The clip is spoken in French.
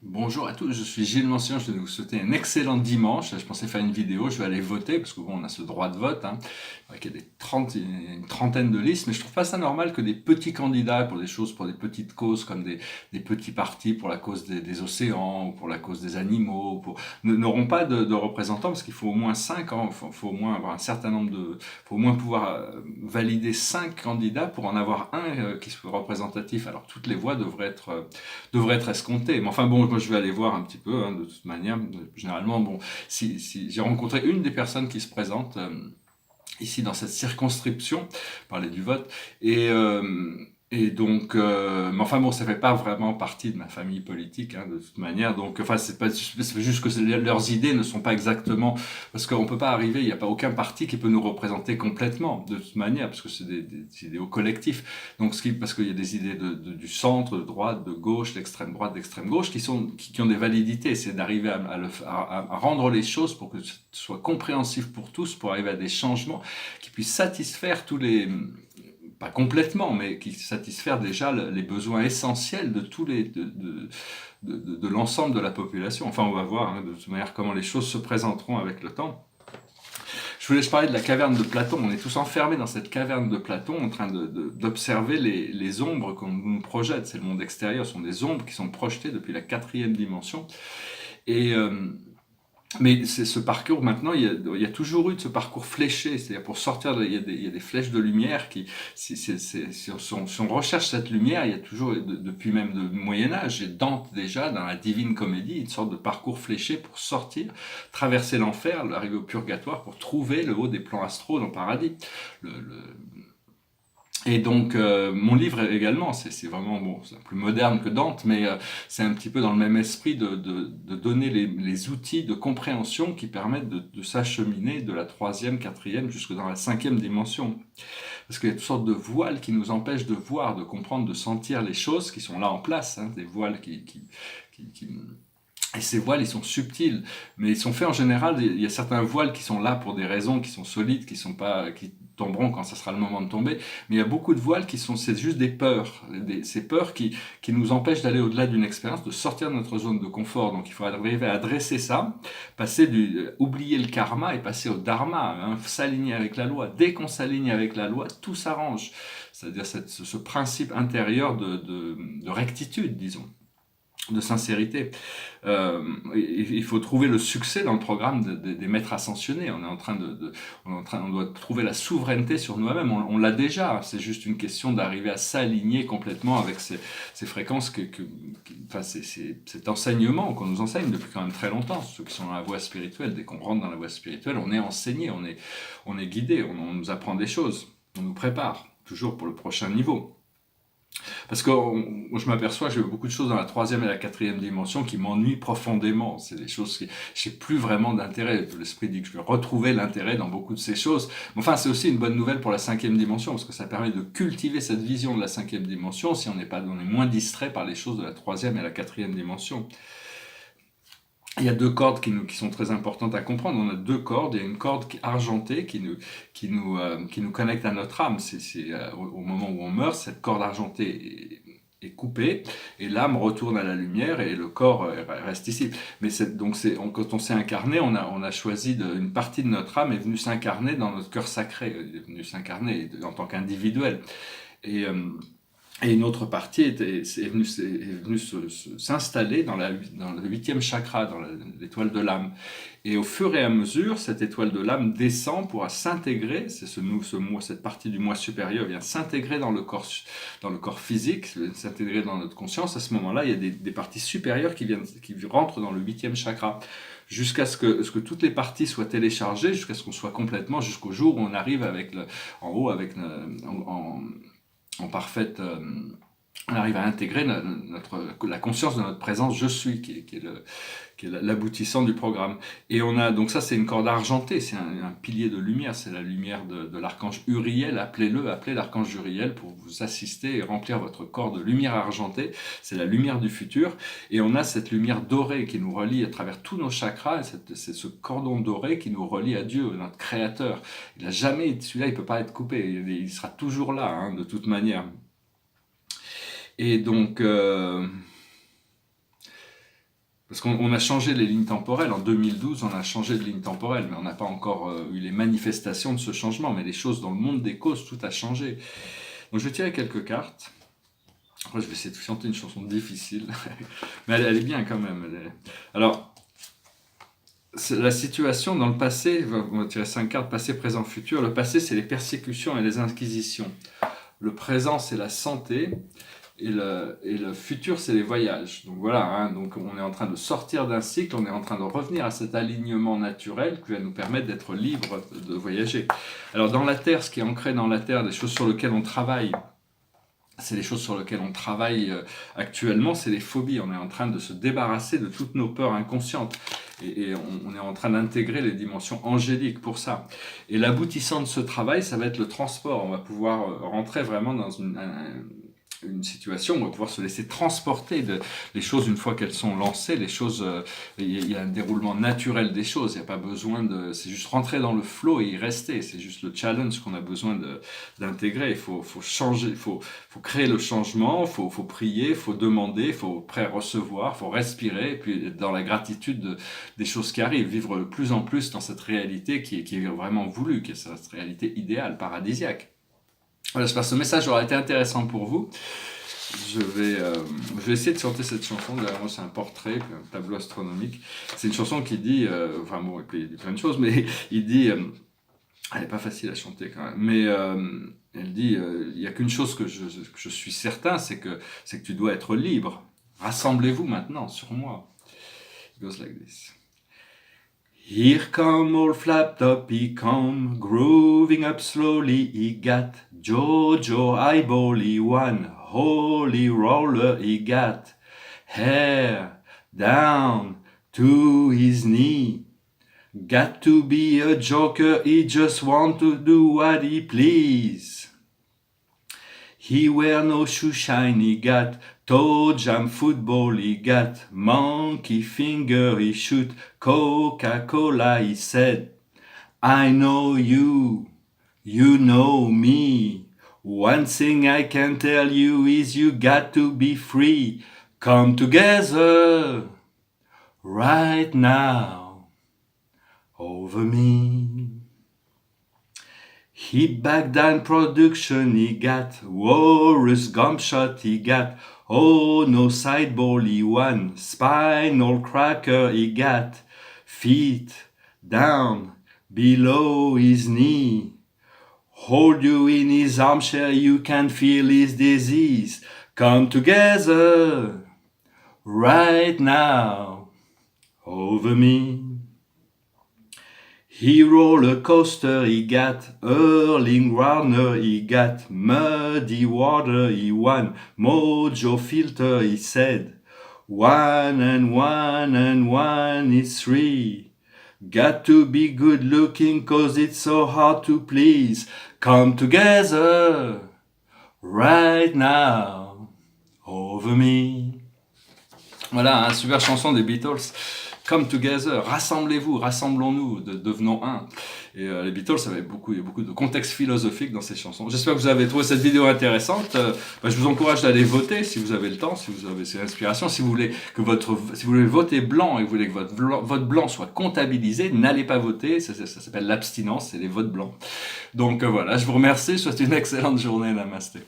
Bonjour à tous, je suis Gilles Mancian, je vais vous souhaiter un excellent dimanche. Je pensais faire une vidéo, je vais aller voter, parce que bon, on a ce droit de vote, hein. Il y a une trentaine de listes, mais je trouve pas ça normal que des petits candidats pour des choses, pour des petites causes, comme des petits partis pour la cause des océans, ou pour la cause des animaux, n'auront pas de représentants, parce qu'il faut au moins 5 ans, faut au moins avoir un certain nombre faut au moins pouvoir valider 5 candidats pour en avoir un qui soit représentatif. Alors toutes les voix devraient être escomptées. Mais enfin bon, moi je vais aller voir un petit peu, hein, de toute manière. Généralement, bon, si j'ai rencontré une des personnes qui se présentent ici dans cette circonscription, parler du vote, et donc, mais enfin bon, ça fait pas vraiment partie de ma famille politique, hein, de toute manière. Donc, enfin, c'est juste que leurs idées ne sont pas exactement, parce qu'on peut pas arriver, il n'y a pas aucun parti qui peut nous représenter complètement, de toute manière, parce que c'est des idéaux collectifs. Donc, parce qu'il y a des idées du centre, de droite, de gauche, d'extrême droite, d'extrême gauche, qui ont des validités. C'est d'arriver à rendre les choses pour que ce soit compréhensif pour tous, pour arriver à des changements qui puisse satisfaire pas complètement, mais qui satisfaire déjà les besoins essentiels de tous de l'ensemble de la population. Enfin, on va voir, hein, de toute manière comment les choses se présenteront avec le temps. Je voulais parler de la caverne de Platon. On est tous enfermés dans cette caverne de Platon en train d'observer les ombres qu'on nous projette. C'est le monde extérieur, ce sont des ombres qui sont projetées depuis la quatrième dimension. Et mais c'est ce parcours, maintenant, il y a toujours eu de ce parcours fléché, c'est-à-dire pour sortir, il y a des flèches de lumière si on recherche cette lumière, il y a toujours, depuis même le Moyen-Âge, et Dante déjà, dans la Divine Comédie, une sorte de parcours fléché pour sortir, traverser l'enfer, arriver au purgatoire, pour trouver le haut des plans astraux dans le paradis. Et donc, mon livre également, c'est vraiment, bon, c'est plus moderne que Dante, mais c'est un petit peu dans le même esprit de donner les outils de compréhension qui permettent de s'acheminer de la troisième, quatrième, jusque dans la cinquième dimension. Parce qu'il y a toutes sortes de voiles qui nous empêchent de voir, de comprendre, de sentir les choses qui sont là en place, hein, des voiles qui et ces voiles, ils sont subtils, mais ils sont faits en général. Il y a certains voiles qui sont là pour des raisons qui sont solides, qui tomberont quand ça sera le moment de tomber. Mais il y a beaucoup de voiles c'est juste des peurs, ces peurs qui nous empêchent d'aller au-delà d'une expérience, de sortir de notre zone de confort. Donc il faut arriver à adresser ça, oublier le karma et passer au dharma, hein, s'aligner avec la loi. Dès qu'on s'aligne avec la loi, tout s'arrange. C'est-à-dire ce principe intérieur de rectitude, disons, de sincérité. Il faut trouver le succès dans le programme des maîtres ascensionnés. On doit trouver la souveraineté sur nous-mêmes. On l'a déjà. C'est juste une question d'arriver à s'aligner complètement avec ces fréquences enfin, cet enseignement qu'on nous enseigne depuis quand même très longtemps. Ceux qui sont dans la voie spirituelle, dès qu'on rentre dans la voie spirituelle, on est enseigné, on est guidé, on nous apprend des choses, on nous prépare toujours pour le prochain niveau. Parce que je m'aperçois, j'ai beaucoup de choses dans la troisième et la quatrième dimension qui m'ennuient profondément. C'est des choses qui j'ai plus vraiment d'intérêt. L'esprit dit que je vais retrouver l'intérêt dans beaucoup de ces choses. Mais enfin, c'est aussi une bonne nouvelle pour la cinquième dimension, parce que ça permet de cultiver cette vision de la cinquième dimension si on est moins distrait par les choses de la troisième et la quatrième dimension. Il y a deux cordes qui sont très importantes à comprendre. On a deux cordes. Il y a une corde argentée qui nous connecte à notre âme. Au moment où on meurt, cette corde argentée est coupée et l'âme retourne à la lumière et le corps reste ici. Mais quand on s'est incarné, on a choisi une partie de notre âme est venue s'incarner dans notre cœur sacré, est venue s'incarner en tant qu'individuel. Et et une autre partie est venue s'installer dans le huitième chakra, dans l'étoile de l'âme. Et au fur et à mesure, cette étoile de l'âme descend pour s'intégrer, cette partie du moi supérieur vient s'intégrer dans le corps physique, s'intégrer dans notre conscience. À ce moment-là, il y a des parties supérieures qui rentrent dans le huitième chakra, jusqu'à ce que toutes les parties soient téléchargées, jusqu'à ce qu'on soit complètement, jusqu'au jour où on arrive en haut, en parfaite, on arrive à intégrer la conscience de notre présence je suis, qui est l'aboutissant du programme. Et donc ça, c'est une corde argentée, c'est un pilier de lumière, c'est la lumière de l'archange Uriel. Appelez l'archange Uriel pour vous assister et remplir votre corps de lumière argentée. C'est la lumière du futur. Et on a cette lumière dorée qui nous relie à travers tous nos chakras. C'est ce cordon doré qui nous relie à Dieu, notre Créateur. Celui-là, il peut pas être coupé. Il sera toujours là, hein, de toute manière. Et donc, Parce qu'on a changé les lignes temporelles. En 2012, on a changé de ligne temporelle, mais on n'a pas encore eu les manifestations de ce changement. Mais les choses dans le monde des causes, tout a changé. Donc je vais tirer quelques cartes. Après, je vais essayer de chanter une chanson difficile. Mais elle est bien quand même. Alors, la situation dans le passé, on va tirer 5 cartes, passé, présent, futur. Le passé, c'est les persécutions et les inquisitions. Le présent, c'est la santé. Et le futur, c'est les voyages. Donc voilà, hein, donc on est en train de sortir d'un cycle, on est en train de revenir à cet alignement naturel qui va nous permettre d'être libre de voyager. Alors dans la Terre, ce qui est ancré dans la Terre, des choses sur lesquelles on travaille, c'est les choses sur lesquelles on travaille actuellement, c'est les phobies. On est en train de se débarrasser de toutes nos peurs inconscientes. Et on est en train d'intégrer les dimensions angéliques pour ça. Et l'aboutissant de ce travail, ça va être le transport. On va pouvoir rentrer vraiment dans une situation où on va pouvoir se laisser transporter les choses une fois qu'elles sont lancées. Les choses, il y a un déroulement naturel des choses. Il n'y a pas besoin c'est juste rentrer dans le flow et y rester. C'est juste le challenge qu'on a besoin d'intégrer. Il faut changer, faut créer le changement, faut prier, faut demander, faut recevoir, faut respirer, et puis être dans la gratitude des choses qui arrivent, vivre de plus en plus dans cette réalité qui est vraiment voulue, qui est cette réalité idéale, paradisiaque. Voilà, j'espère que ce message aura été intéressant pour vous. Je vais essayer de chanter cette chanson. Derrière moi, c'est un portrait, un tableau astronomique. C'est une chanson qui dit, enfin bon, il dit plein de choses, mais il dit, elle n'est pas facile à chanter quand même, mais elle dit, il n'y a qu'une chose que je suis certain, c'est que tu dois être libre. Rassemblez-vous maintenant sur moi. It goes like this. Here come all flapped up, he come, grooving up slowly, he got Jojo eyebally, one holy roller he got, hair down to his knee. Got to be a joker, he just want to do what he please. He wear no shoe shine, he got toe jam football, he got monkey finger, he shoot Coca-Cola, he said, I know you, you know me. One thing I can tell you is you got to be free. Come together right now over me. He back down production, he got Walrus Gumshot, he got Oh no sideball, he won Spinal Cracker, he got feet down below his knee. Hold you in his armchair, you can feel his disease. Come together right now over me. He roller coaster, he got Erling Warner, he got muddy water, he won Mojo filter, he said, 1 and 1 and 1 is 3. Got to be good looking cause it's so hard to please. Come together right now over me. Voilà, super chanson des Beatles. Come together, rassemblez-vous, rassemblons-nous, devenons un. Et les Beatles, il y a beaucoup de contexte philosophique dans ces chansons. J'espère que vous avez trouvé cette vidéo intéressante. Je vous encourage d'aller voter si vous avez le temps, si vous avez ces inspirations. Si vous voulez voter blanc et que vous voulez que votre vote blanc soit comptabilisé, n'allez pas voter. Ça s'appelle l'abstinence, c'est les votes blancs. Donc voilà, je vous remercie. Je vous souhaite une excellente journée. Namasté.